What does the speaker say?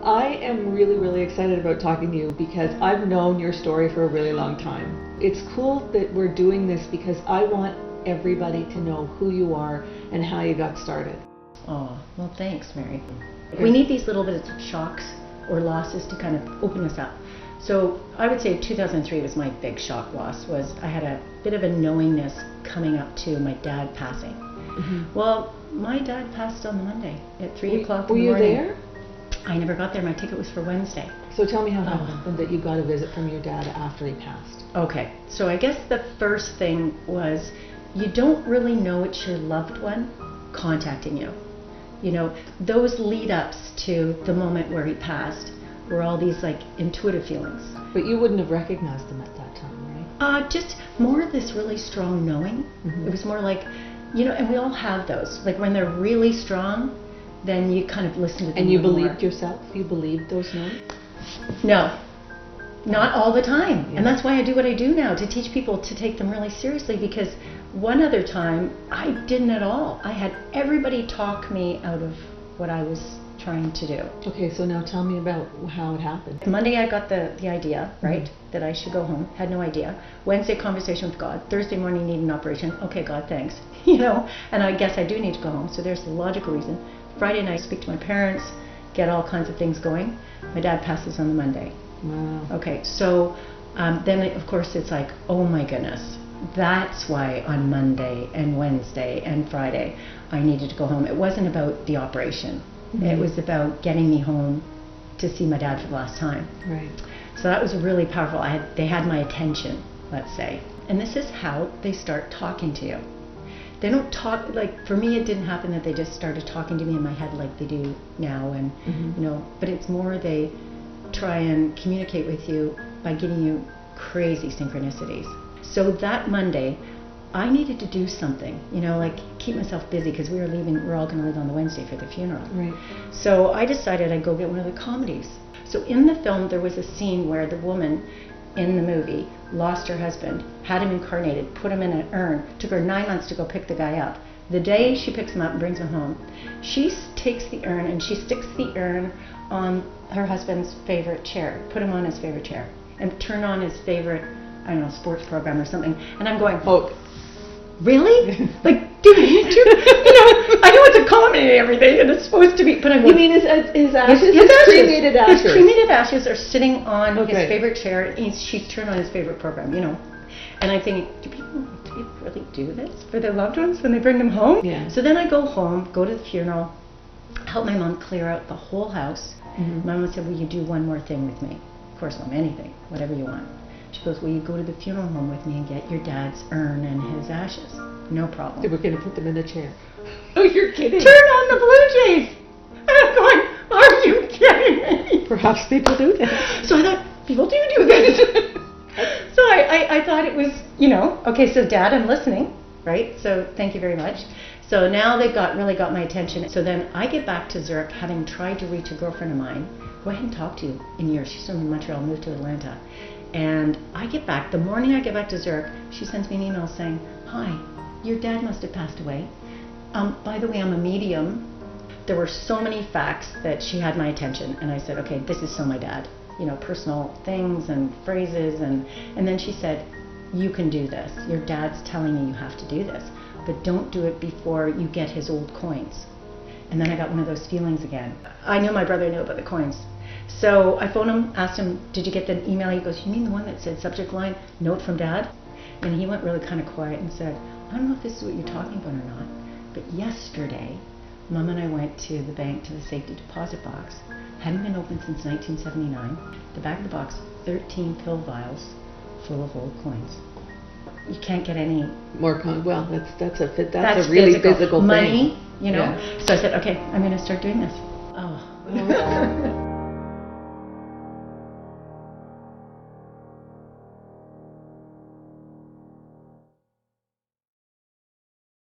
I am really, really excited about talking to you because I've known your story for a really long time. It's cool that we're doing this because I want everybody to know who you are and how you got started. Oh, well, thanks, Mary. We need these little bits of shocks or losses to kind of open us up. So I would say 2003 was my big shock loss. Was I had a bit of a knowingness coming up to my dad passing. Mm-hmm. Well, my dad passed on the Monday at 3 o'clock in the morning. Were you there? I never got there. My ticket was for Wednesday. So tell me how it happened that you got a visit from your dad after he passed. Okay, so I guess the first thing was you don't really know it's your loved one contacting you. You know, those lead-ups to the moment where he passed were all these like intuitive feelings. But you wouldn't have recognized them at that time, right? Just more of this really strong knowing. Mm-hmm. It was more like, you know, and we all have those. Like when they're really strong, then you kind of listen to them. And you believed more. yourself? You believed those knowings? No, not all the time. Yeah. And that's why I do what I do now, to teach people to take them really seriously, because one other time I didn't at all. I had everybody talk me out of what I was trying to do. Okay, so now tell me about how it happened. Monday I got the idea, right, mm-hmm. that I should go home. Had no idea. Wednesday, conversation with God. Thursday morning, need an operation. Okay, God, thanks. You know, and I guess I do need to go home, so there's the logical reason. Friday night, speak to my parents, get all kinds of things going. My dad passes on the Monday. Wow. Okay, so then of course it's like, oh my goodness, that's why on Monday and Wednesday and Friday I needed to go home. It wasn't about the operation. Mm-hmm. It was about getting me home to see my dad for the last time. Right. So that was really powerful. They had my attention, let's say. And this is how they start talking to you. They don't talk, like for me it didn't happen that they just started talking to me in my head like they do now, and mm-hmm. you know, but it's more they try and communicate with you by giving you crazy synchronicities. So that Monday I needed to do something, you know, like keep myself busy, because we're all going to leave on the Wednesday for the funeral. Right. So I decided I'd go get one of the comedies. So in the film there was a scene where the woman in the movie lost her husband, had him incarnated, put him in an urn, took her 9 months to go pick the guy up. The day she picks him up and brings him home, she takes the urn and she sticks the urn on her husband's favorite chair, put him on his favorite chair, and turn on his favorite, I don't know, sports program or something. And I'm going, oh, really? Like, dude, you know, I know it's a comedy and everything, and it's supposed to be, but I'm going, you mean his ashes? His cremated ashes? His cremated ashes are sitting on his favorite chair, and she's turned on his favorite program, you know. And I'm thinking, do people really do this for their loved ones when they bring them home? Yeah. So then I go home, go to the funeral, help my mom clear out the whole house. Mm-hmm. My mom said, will you do one more thing with me? Of course, Mom, anything, whatever you want. She goes, will you go to the funeral home with me and get your dad's urn and his ashes? No problem. They were going to put them in a chair. Oh, you're kidding. Turn on the Blue Jays. And I'm going, are you kidding me? Perhaps people do that. So I thought, people do this. So I thought it was, you know, okay, so Dad, I'm listening, right? So thank you very much. So now they've really got my attention. So then I get back to Zurich, having tried to reach a girlfriend of mine who I hadn't talked to in years. She's from Montreal, moved to Atlanta. And I get back, the morning I get back to Zurich, she sends me an email saying, hi, your dad must have passed away. By the way, I'm a medium. There were so many facts that she had my attention. And I said, okay, this is so my dad. You know, personal things and phrases. And then she said, you can do this. Your dad's telling you have to do this. But don't do it before you get his old coins. And then I got one of those feelings again. I knew my brother knew about the coins. So I phoned him, asked him, did you get the email? He goes, you mean the one that said subject line, note from Dad? And he went really kind of quiet and said, I don't know if this is what you're talking about or not, but yesterday, Mom and I went to the bank, to the safety deposit box. Hadn't been opened since 1979. The back of the box, 13 pill vials full of old coins. You can't get any more coins. Well, that's a really physical money, thing. you know. Yeah. So I said, okay, I'm going to start doing this. Oh.